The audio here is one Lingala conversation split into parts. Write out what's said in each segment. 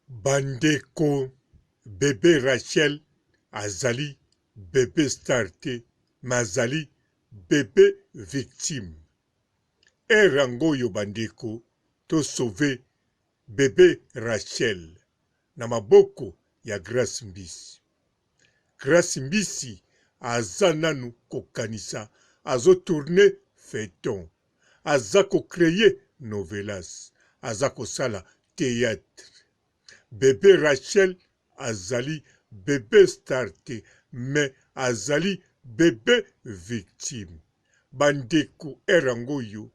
Bandeko, bébé Rachel, azali, bébé Starte, mazali, bébé victime. Erango yo bandeko, to sauver bébé Rachel, na maboko ya Grace Mbisi. Grace Mbisi, aza nanu kokanisa, azo tourne feuilleton, aza ko créer novelas, aza kosala théâtre. Bébé Rachel azali bébé Starte, mais azali bébé victime. Bandeko erango yo,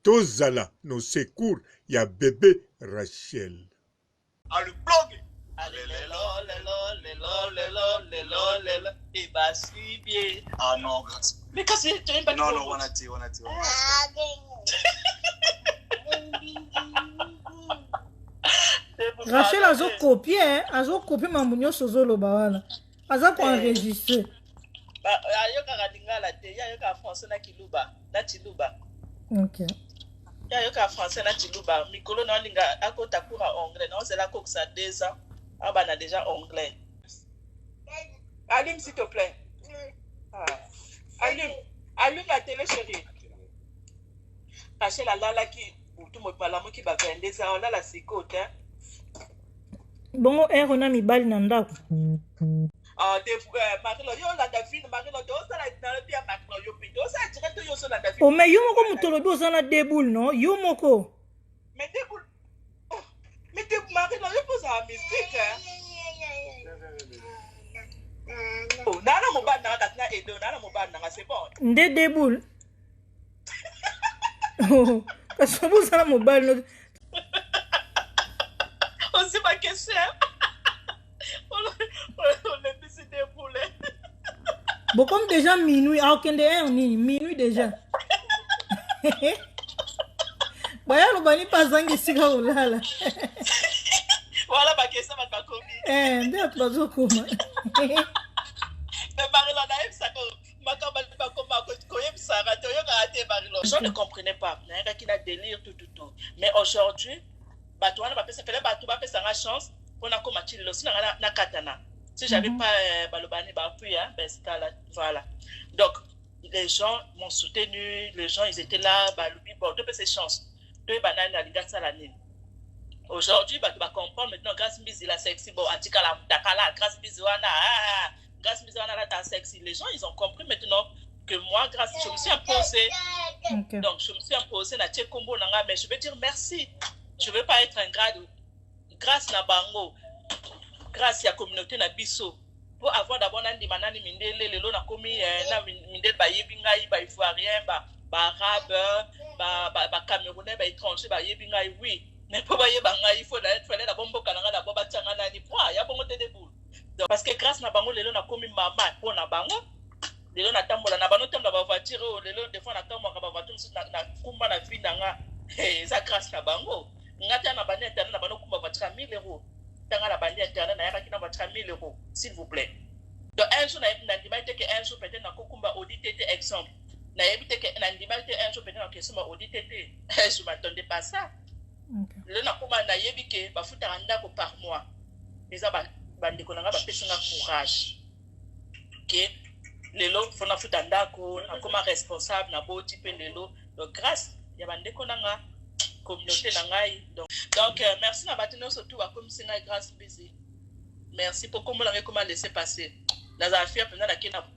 tozala no secours ya bébé Rachel. Ah, le blog. Allez, et bah, si bien. Ah non, grâce. Mais quand c'est, tu n'aimes pas. Non, non, on a dit. Rachel azo copier mambo nyonso ozoloba wana aza koenregistre ayokaka lingala te ye ayoka français na kiluba na chiluba. ok ye ayoka français na chiluba mikolo na olinga akota cours à anglais na ozela kokisa 2 ans abana déjà anglais. Allume s'il te plaît. Allume la télé chérie. Rachel alalaki tout mo malamu ki ba 22 ans olala sikote. bongo ero na mibali na ndako Marilo yo landa film Marilo to sala na bia Marilo yo pito sa direct yo so landa film. o mais yo moko mutolobi oza na deboule no yo moko mais deboule Marilo yo posa mystique oh nana mo ba na katina edo nana mo ba na c'est bon nde deboule parce que vous avez mobile aussi ma question on est décidé pour les bon comme déjà minuit à aucun de minuit déjà bah y'a le bani pas zangi siga olala voilà ma question ma commis nde tubazo kuma mais Marilo na yeb sako makamba ba koma ko yeb saka to yo ka ate Marilo je ne comprenais pas na yaka kina délire tout mais aujourd'hui bato wana bapesa fele bato bapesa nga chance pona koma chililo sina na katana si j'avais pas balobani ba appui hein ben scala voilà donc les gens m'ont soutenu les gens ils étaient là balobi bon to pesa chance to banana na ligasa la nini aujourd'hui bato ba comprendre maintenant Grace Mbisi la sexy bon atika la takala Grace Mbisi wana Grace Mbisi wana la ta sexy les gens ils ont compris maintenant que moi grâce je me suis imposée okay. Donc je me suis imposée na tchekombo nanga mais je veux dire merci. Je ne veux pas être ingrat grâce na bango, grâce à la communauté na biso. Pour avoir d'abord nandi manani mindele lelo na komi na mindele ba yebinga ba ivoirien ba arabe ba camerounais ba étranger ba yebinga oui. Mais pour ba yebanga il faut fallait la bombo kananga na boba tanga nani point ya bongo te deboule. Parce que grâce na bango lelo na komi mama pour na bango. Lelo na tambola na bano tambola ba voiture lelo des fois na tambola ba voiture na kumba na vie nanga ça grâce na bango. Ngata na bandi internet na bano kumba voiture 1000 €. Tanga na bandi internet na yaka kina voiture 1000 €, s'il vous plaît. Donc un jour na ndimate que un jour peut-être na kokumba auditer exemple. Na yebite que na ndimate un jour peut-être na kesuma auditer. Je m'attendais pas ça. Le na kuma na yebike ba futa ndako par mois. Eza bandi ko nga ba pesinga courage. OK. Lelo fona futa ndako na kuma responsable na boti pe lelo. Donc grâce ya bandi ko nga communauté nangai donc merci na batino surtout à comme singa Grace Mbisi merci pour comment laisser passer dans affaire pendant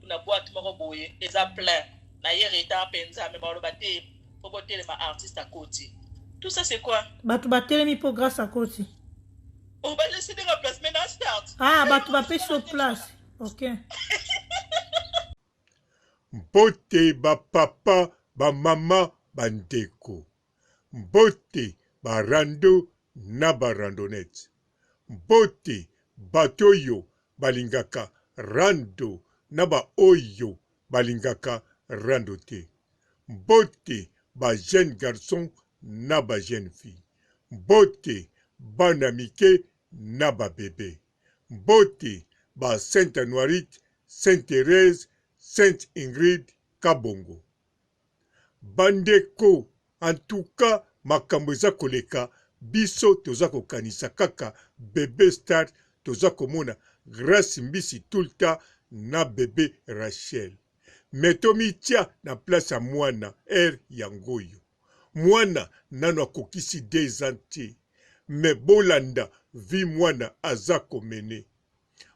la boîte moko boye les a plein na yereta penza mais ba lobaté pour boter les artistes à côté tout ça c'est quoi batu batelemi pour grâce à côté on va laisser des place maintenant start batu ba pêche sur place OK mbote ba papa ba mama bandeko mbote barando na barandonete mbote batoyo balingaka rando na ba oyo balingaka rando te mbote ba jeune garçon na ba jeune fille mbote bana mike na ba bébé mbote ba Sainte Anuarite Sainte Thérèse Sainte Ingrid Kabongo bandeko. En tout cas, makambo eza koleka biso toza kokanisa kaka bébé star toza komona Grace Mbisi tout le temps na bébé Rachel. Metomi tia na place ya mwana yangoyo. Mwana nano akokisi 2 ans te. Me bolanda vi mwana aza komene.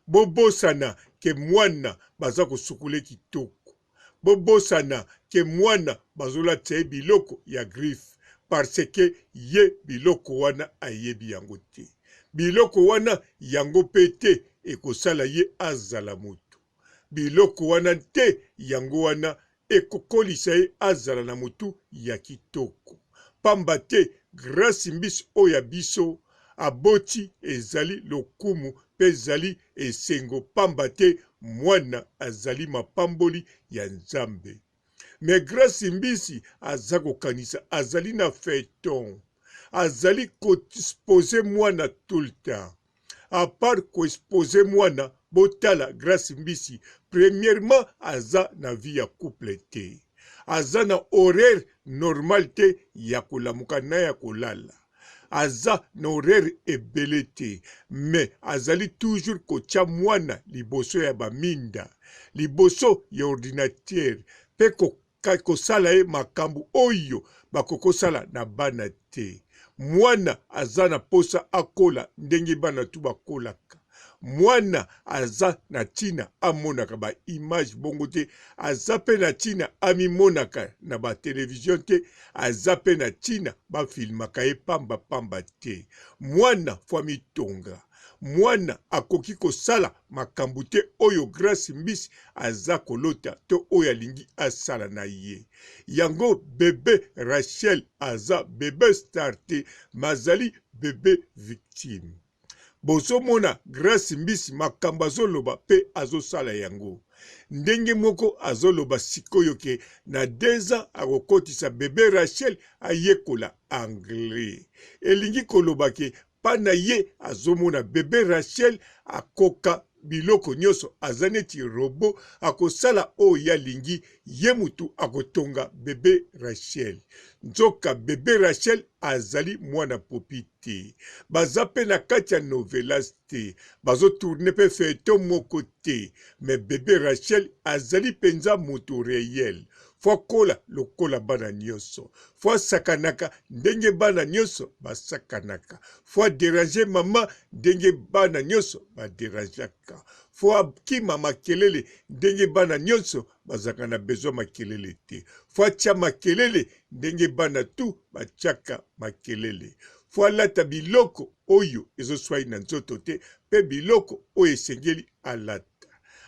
Bobosana ke mwana baza kosukule kitoko. Bobosana ke mwana bazola tse biloko ya griffe. Parce que ye biloko wana ayebi yango te. Biloko wana yango pete ekosala ye azala moto. Biloko wana te yango wana ekokolisa ye azala na motu ya kitoko. Pamba te Grace Mbisi oya biso aboti ezali lokumu pe ezali esengo. Pamba te mwana azali mapamboli ya Nzambe. Me Grace Mbisi aza kokanisa azali na feuilleton. Azali koexpose mwana tout le temps. À part koexpose mwana botala Grace Mbisi. Premièrement aza na vie ya couple te. Aza na horaire normal te ya kolamuka na ya kolala. Aza na horaire ebele te. Mais azali toujours kotia mwana liboso ya baminda. Liboso ya ordinateur. Pe kosala ye makambo oyo bakokosala na bana te. Mwana aza na posa akola ndenge bana tu bakolaka. Mwana aza na tina amonaka ba image bongo te. Aza pe na tina amimonaka na ba television te. Aza pe na tina ba filmaka ye pamba pamba te. Mwana fwa mitonga. Mwana akoki kosala makambo te oyo Grace Mbisi aza kolota to oyo alingi asala na ye. Yango bébé Rachel aza bébé star te, mazali bébé victime. Bozo mona Grace Mbisi makambo azoloba pe azosala yango. Ndenge moko azoloba sikoyo ke na 2 ans akokotisa bébé Rachel ayekola anglais. Elingi koloba ke pana ye azomona bébé Rachel akoka biloko nyonso aza neti robo akosala oyo alingi ye mutu akotonga bébé Rachel. Nzoka bébé Rachel azali mwana popi te. Baza pe na kati ya novelas te. Bazo tourne pe feuilleton moko te. Mais bébé Rachel azali penza moto réel. Fwa kola lokola bana nyonso. Fwa sakanaka ndenge bana nyonso basakanaka. Fwa déranger mama ndenge bana nyonso baderangeaka. Fwa kima makelele ndenge bana nyonso bazaka na besoin makelele te. Fwa tia makelele ndenge bana tu batiaka makelele. Fwa lata biloko oyo ezoswai na nzoto te pe biloko oyo esengeli alata.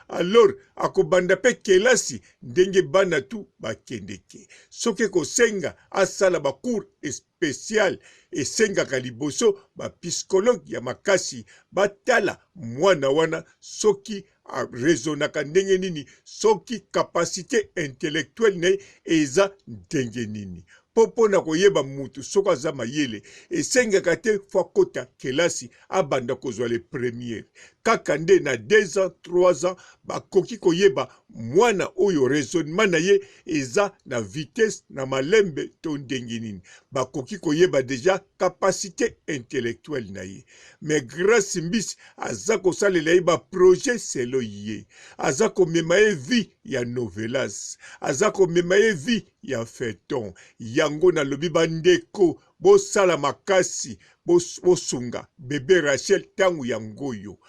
Alors akobanda pe kelasi ndenge bana tu bakendeke. Soki kosenga asala ba cours spécial esengaka liboso ba psychologue ya makasi batala mwana wana soki raisonnaka ndenge nini, soki capacité intellectuelle ne eza ndenge nini. Popo na koyeba mutu soko aza mayele esengaka te fwa kota kelasi abanda kozwa le premier. Kaka nde na 2 ans 3 ans bakoki koyeba mwana oyo raisonnement na ye eza na vitesse na malembe to ndenge nini. Bakoki koyeba deja capacité intellectuelle na ye. Mais Grace Mbisi aza kosalela ye ba projet selo ye. Aza komema ye vie ya novelas. Aza komema ye vie ya feuilleton. Yango na lobi bandeko bosala makasi bosunga bébé Rachel tangu yangoyo.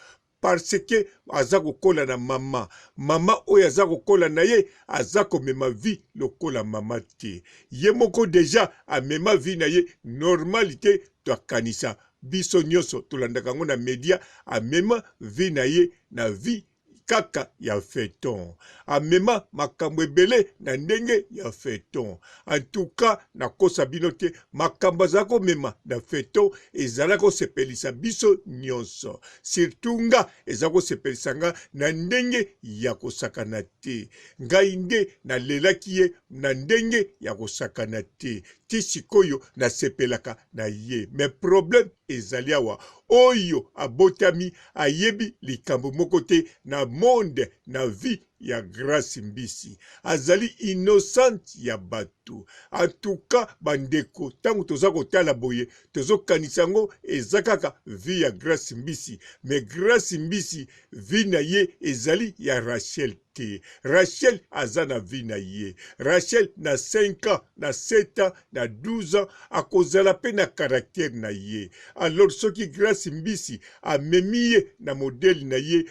Parce que aza kokola na mama. Mama oyo aza kokola na ye aza komema vie lokola mama te. Ye moko deja amema vie na ye normalité to akanisa. Biso nyonso tolandaka ngo na media amema vie na ye na vie kaka ya feuilleton. Amema makambo ebele na ndenge ya feuilleton. En tout cas, na kosa bino te makambo zako mema na feuilleton ezalako sepelisa biso nyonso. Surtout nga ezako sepelisa nga na ndenge ya kosakana te. Ngai nde na lelaki ye na ndenge ya kosakana te. Ti sikoyo na sepelaka na ye. Mais problème ezali awa. Oyo abotami ayebi likambo moko te na monde na vie ya Grace Mbisi azali innocent ya bato. En tout cas bandeko tango toza kotala boye tozo kanisango ezakaka vie ya Grace Mbisi, mais Grace Mbisi vie na ye ezali ya Rachel te. Rachel aza na vie na ye. Rachel na 5 ans, na 7 ans, na 12 ans akozala pe na caractère na ye. Alors soki Grace Mbisi amemi ye na modèle na ye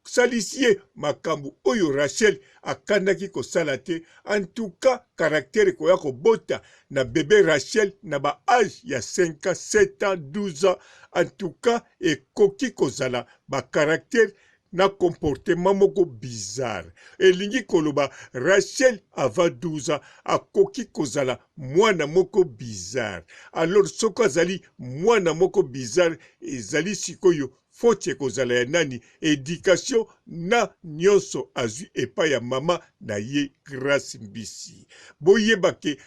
salisi ye makambo oyo Rachel akandaki kosala te. En tout cas caractère koya kobota na bébé Rachel na ba âge ya 5 ans, 7 ans, 12 ans. En tout cas ekoki kozala ba caractère na comportement moko bizarre. Elingi koloba Rachel avant 12 ans akoki kozala mwana moko bizarre. Alors soko azali mwana moko bizarre ezali sikoyo faute kozala ya nani éducation na nyonso azwi epa ya mama na ye Grace Mbisi. Boyeba ke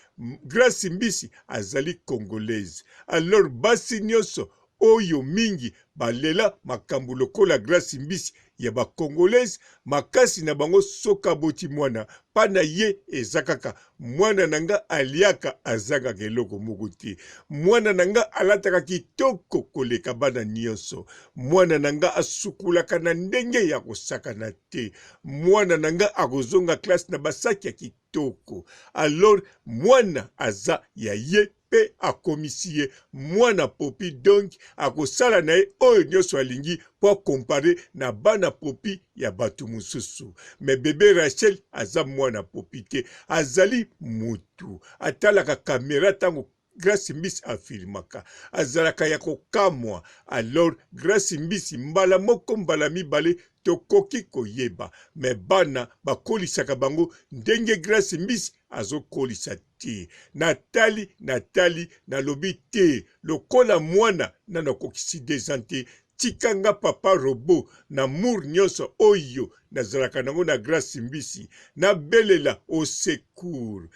Grace Mbisi azali congolaise. Alors basi nyonso oyo mingi balela makambo lokola Grace Mbisi ya ba congolaise makasi na bango soka boti mwana pana ye ezakaka mwana nanga aliaka azanga keloko moko te. Mwana nanga alataka kitoko koleka bana nyonso. Mwana nanga asukulaka na ndenge ya kosakana te. Mwana nanga akozonga classe na basaki ya kitoko. Alors mwana aza ya ye pe akomisi ye mwana popi, donc akosala na ye oyo nyonso alingi po comparer na bana popi ya batu mususu. Mais bébé Rachel aza mwana popi te, azali mutu atalaka kamera tango Grace Mbisi afilmaka azalaka ya kokamwa. Alors Grace Mbisi mbala moko mbala mibale tokoki koyeba, me bana bakolisaka bango ndenge Grace Mbisi azokolisa te. Natali nalobi te lokola mwana nana kokisi desante tikanga papa robo na mur nyonso oyo nazalaka nango na Grace Mbisi na belela au secours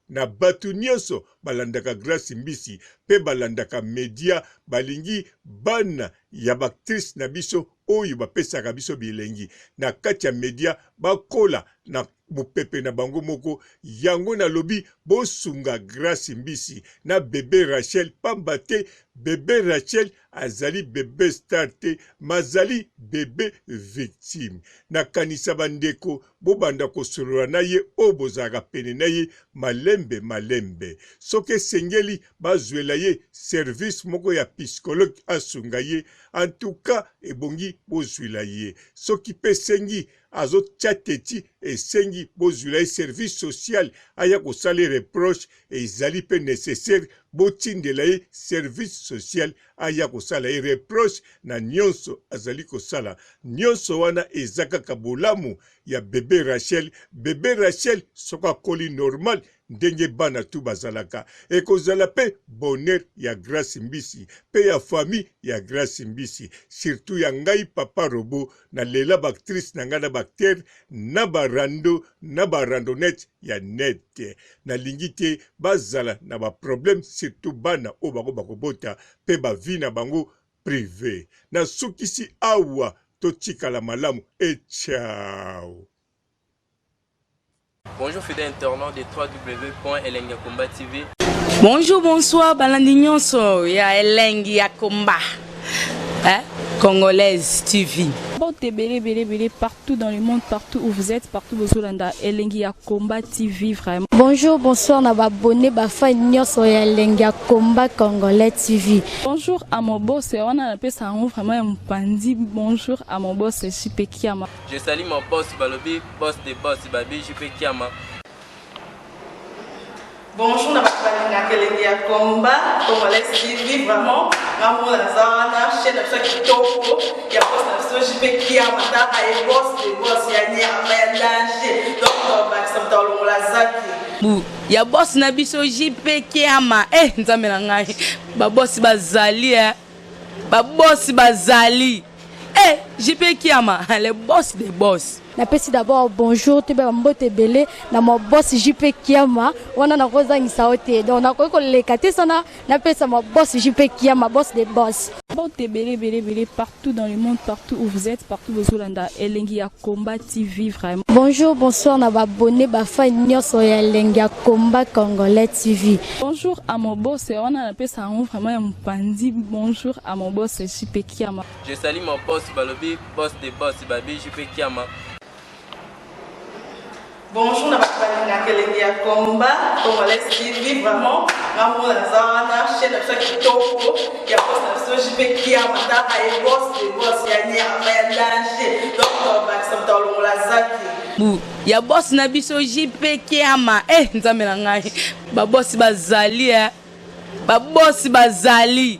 na batu nyonso balandaka Grace Mbisi pe balandaka media balingi bana ya actrice na biso oyo bapesaka biso bilengi na kati ya media bakola na mupepe na bango moko. Yango na lobi bosunga Grace Mbisi na bébé Rachel pamba te bébé Rachel azali bébé star te, mazali bébé victime. Na kanisa bandeko bobanda kosolola na ye o bozaka pene na ye malembe. Soke sengeli bazwela ye service moko ya psychologue asunga ye. En tout cas ebongi bozwila ye. Soki pe sengi azo tchateti esengi bozwila ye service social aya kosala reproche ezali pe nécessaire botindela ye service social aya kosala ye reproche na nyonso azali kosala. Nyonso wana ezakaka bolamu ya bébé Rachel. Bébé Rachel soka koli normal ndenge bana tu bazalaka ekozala pe bonheur ya Grace Mbisi pe ya famille ya Grace Mbisi, surtout ya ngai papa robo na lela bactrice na ngana bacteur na barando na barandonnette ya net. Na lingite bazala na ba problème surtout bana o bako bakobota pe ba vie na bango privé. Na sukisi awa totikala malamu et ciao. Bonjour fidèles internautes de www.elengiakomba TV. Bonjour, bonsoir, balandi nyonso ya Elengi ya Komba. Congolaise TV. Belé partout dans le monde, partout où vous êtes, partout où vous êtes, Elengi ya Komba TV vraiment. Bonjour, bonsoir, na abonné ba fan nyonso ya Elengi ya Komba Congolais TV. Bonjour à mon boss, on a appelé ça vraiment un pandi. Bonjour à mon boss, JP Kiama. Je salue mon boss Balobi, boss des boss Babi JP Kiama. Bonjour, na balinga Elengi ya Komba Congolais TV vraiment. Ngamo na zana chaîne de ça qui topo ya boss na JP Kiama ta ay boss des boss ya nyama ya danger. Donc ba samtalo la zaki. Ya boss na biso JP Kiama nzambe na ngai ba boss bazali ba boss bazali JP Kiama le boss des boss. Napesi d'abord bonjour te ba mbote belé na mo boss JP Kiama wana na kozangisa ote donc na ko lekate sana napesa mo boss JP Kiama boss des boss. Bon, belé, partout dans le monde, partout où vous êtes, partout où vous êtes, Elengi à Combat TV, vraiment. Bonjour, bonsoir, na abonné, bafa nyoso ya Elengi à Combat Congolais TV. Bonjour à mon boss, on a appelé ça vraiment un pandi. Bonjour à mon boss, JP Kiama. Je salue mon boss Balobi, boss des boss, Babi JP Kiama. Bonjour, na bakubali Elengi à Combat Congolais TV, vraiment. Ramon Lazana, chaîne de chaque topo, il y a pas de JP Kiama, et boss des boss, il y a ni à danger. Donc, on va s'entendre dans la zaki. Ya boss na biso JP Kiama nzambe na ngai ba boss bazali ba boss bazali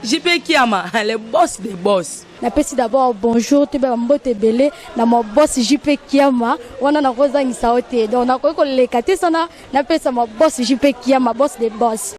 JP Kiama le boss des boss. Napesi d'abord bonjour te ba mbote belé na mo boss JP Kiama wana na kozangisa ote donc na ko lekate sana napesa mo boss JP Kiama boss des boss.